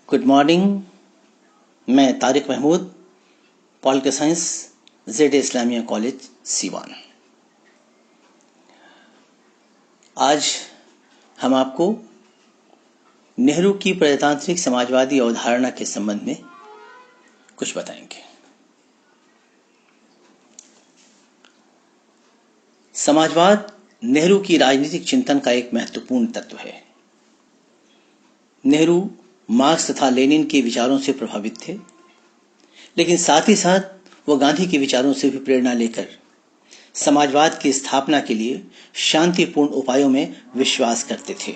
Good morning. मैं Tariq Mahmood, political science, Z Islamia college Siwan. आज हम आपको नेहरू की प्रजातांत्रिक समाजवादी अवधारणा के संबंध में कुछ बताएंगे। समाजवाद नेहरू की राजनीतिक चिंतन का एक महत्वपूर्ण तत्व है। नेहरू मार्क्स तथा लेनिन के विचारों से प्रभावित थे, लेकिन साथ ही साथ वो गांधी के विचारों से भी प्रेरणा लेकर समाजवाद की स्थापना के लिए शांतिपूर्ण उपायों में विश्वास करते थे।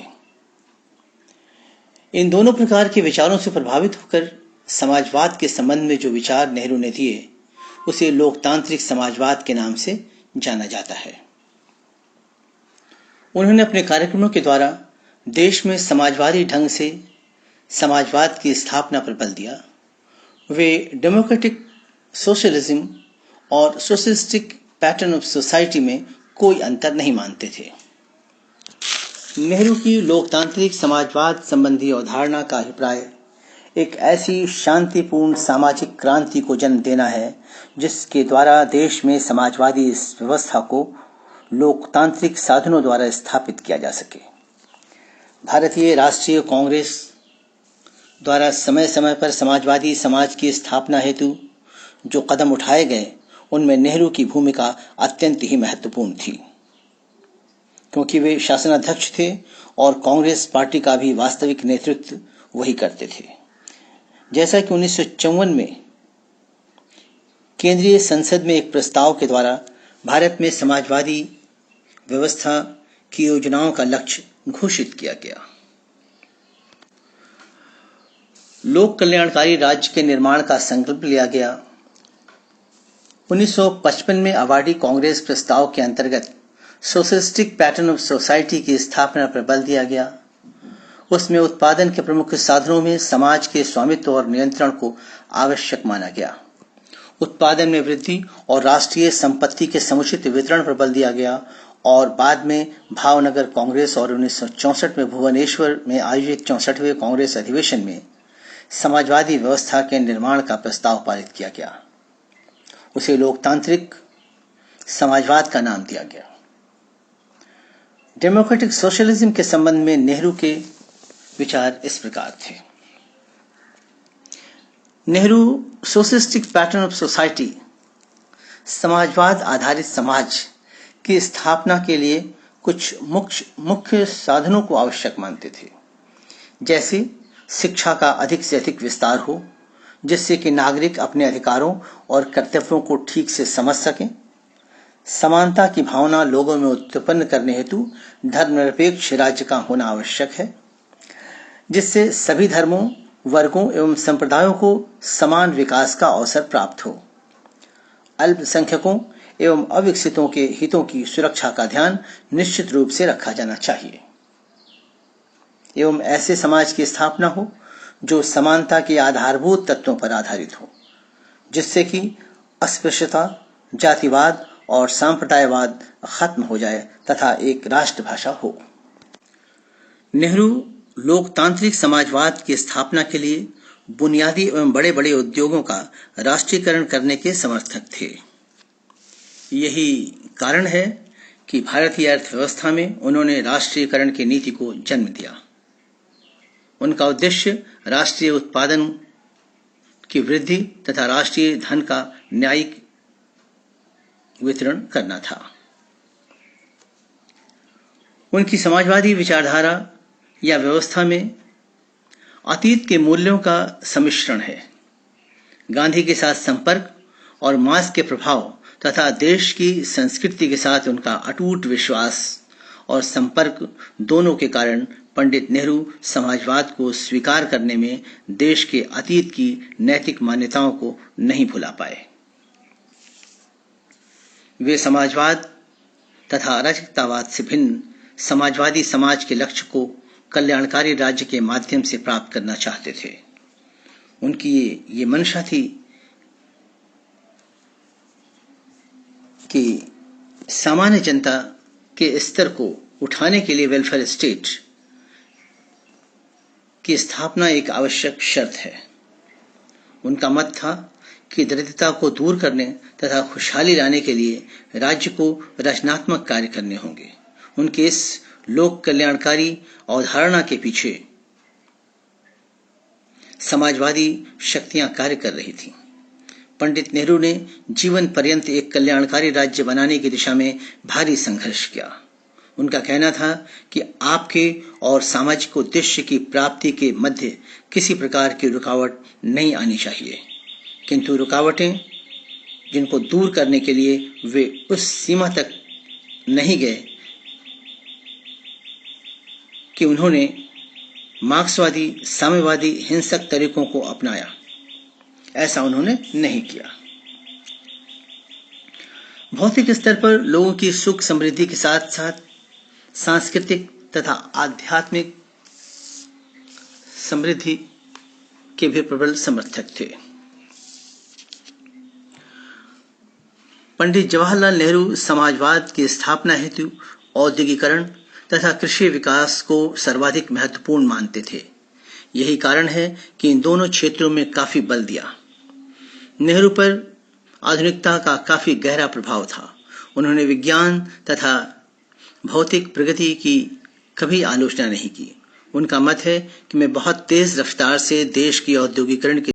इन दोनों प्रकार के विचारों से प्रभावित होकर समाजवाद के संबंध में जो विचार नेहरू ने दिए, उसे लोकतांत्रिक समाजवाद के नाम से जाना जाता है। उन्होंने अपने कार्यक्रमों के द्वारा देश में समाजवादी ढंग से समाजवाद की स्थापना पर बल दिया। वे डेमोक्रेटिक सोशलिज्म और सोशलिस्टिक पैटर्न ऑफ सोसाइटी में कोई अंतर नहीं मानते थे। नेहरू की लोकतांत्रिक समाजवाद संबंधी अवधारणा का अभिप्राय एक ऐसी शांतिपूर्ण सामाजिक क्रांति को जन्म देना है जिसके द्वारा देश में समाजवादी इस व्यवस्था को लोकतांत्रिक साधनों द्वारा स्थापित किया जा सके। भारतीय राष्ट्रीय कांग्रेस द्वारा समय समय पर समाजवादी समाज की स्थापना हेतु जो कदम उठाए गए, उनमें नेहरू की भूमिका अत्यंत ही महत्वपूर्ण थी, क्योंकि वे शासनाध्यक्ष थे और कांग्रेस पार्टी का भी वास्तविक नेतृत्व वही करते थे। जैसा कि 1954 में केंद्रीय संसद में एक प्रस्ताव के द्वारा भारत में समाजवादी व्यवस्था की योजनाओं का लक्ष्य घोषित किया गया। लोक कल्याणकारी राज्य के निर्माण का संकल्प लिया गया। 1955 में अवार्डी कांग्रेस प्रस्ताव के अंतर्गत सोशलिस्टिक पैटर्न ऑफ सोसाइटी की स्थापना पर बल दिया गया। उसमें उत्पादन के प्रमुख साधनों में समाज के स्वामित्व और नियंत्रण को आवश्यक माना गया। उत्पादन में वृद्धि और राष्ट्रीय संपत्ति के समुचित वितरण पर बल दिया गया और बाद में भावनगर कांग्रेस और 1964 में भुवनेश्वर में आयोजित 64वें कांग्रेस अधिवेशन में समाजवादी व्यवस्था के निर्माण का प्रस्ताव पारित किया गया। उसे लोकतांत्रिक समाजवाद का नाम दिया गया। डेमोक्रेटिक सोशलिज्म के संबंध में नेहरू के विचार इस प्रकार थे। Nehru socialistic pattern of society, समाजवाद आधारित समाज की स्थापना के लिए कुछ मुख्य साधनों को आवश्यक मानते थे। जैसे शिक्षा का अधिक से अधिक विस्तार हो, जिससे कि नागरिक अपने अधिकारों और कर्तव्यों को ठीक से समझ सकें। समानता की भावना लोगों में उत्पन्न करने हेतु धर्मनिरपेक्ष राज्य का होना आवश्यक है, जिससे सभी धर्मों, वर्गों एवं संप्रदायों को समान विकास का अवसर प्राप्त हो। अल्पसंख्यकों एवं अविकसितों के हितों की सुरक्षा का ध्यान निश्चित रूप से रखा जाना चाहिए एवं ऐसे समाज की स्थापना हो जो समानता के आधारभूत तत्वों पर आधारित हो, जिससे कि अस्पृश्यता, जातिवाद और सांप्रदायवाद खत्म हो जाए तथा एक राष्ट्रभाषा हो। नेहरू लोकतांत्रिक समाजवाद की स्थापना के लिए बुनियादी एवं बड़े बड़े उद्योगों का राष्ट्रीयकरण करने के समर्थक थे। यही कारण है कि भारतीय अर्थव्यवस्था में उन्होंने राष्ट्रीयकरण की नीति को जन्म दिया। उनका उद्देश्य राष्ट्रीय उत्पादन की वृद्धि तथा राष्ट्रीय धन का न्यायिक वितरण करना था। उनकी समाजवादी विचारधारा या व्यवस्था में अतीत के मूल्यों का सम्मिश्रण है। गांधी के साथ संपर्क और मार्क्स के प्रभाव तथा देश की संस्कृति के साथ उनका अटूट विश्वास और संपर्क दोनों के कारण पंडित नेहरू समाजवाद को स्वीकार करने में देश के अतीत की नैतिक मान्यताओं को नहीं भुला पाए। वे समाजवाद तथा अराजकतावाद से भिन्न समाजवादी समाज के लक्ष्य को कल्याणकारी राज्य के माध्यम से प्राप्त करना चाहते थे। उनकी ये मंशा थी कि सामान्य जनता के स्तर को उठाने के लिए वेलफेयर स्टेट की स्थापना एक आवश्यक शर्त है। उनका मत था कि दरिद्रता को दूर करने तथा खुशहाली लाने के लिए राज्य को रचनात्मक कार्य करने होंगे। उनके इस लोक कल्याणकारी अवधारणा के पीछे समाजवादी शक्तियां कार्य कर रही थीं। पंडित नेहरू ने जीवन पर्यंत एक कल्याणकारी राज्य बनाने की दिशा में भारी संघर्ष किया। उनका कहना था कि आपके और सामाजिक उद्देश्य की प्राप्ति के मध्य किसी प्रकार की रुकावट नहीं आनी चाहिए, किंतु रुकावटें जिनको दूर करने के लिए वे उस सीमा तक नहीं गए कि उन्होंने मार्क्सवादी साम्यवादी हिंसक तरीकों को अपनाया। ऐसा उन्होंने नहीं किया। भौतिक स्तर पर लोगों की सुख समृद्धि के साथ साथ सांस्कृतिक तथा आध्यात्मिक समृद्धि के भी प्रबल समर्थक थे। पंडित जवाहरलाल नेहरू समाजवाद की स्थापना हेतु औद्योगिकरण तथा कृषि विकास को सर्वाधिक महत्वपूर्ण मानते थे। यही कारण है कि इन दोनों क्षेत्रों में काफी बल दिया। नेहरू पर आधुनिकता का काफी गहरा प्रभाव था। उन्होंने विज्ञान तथा भौतिक प्रगति की कभी आलोचना नहीं की। उनका मत है कि मैं बहुत तेज रफ्तार से देश की औद्योगिकरण की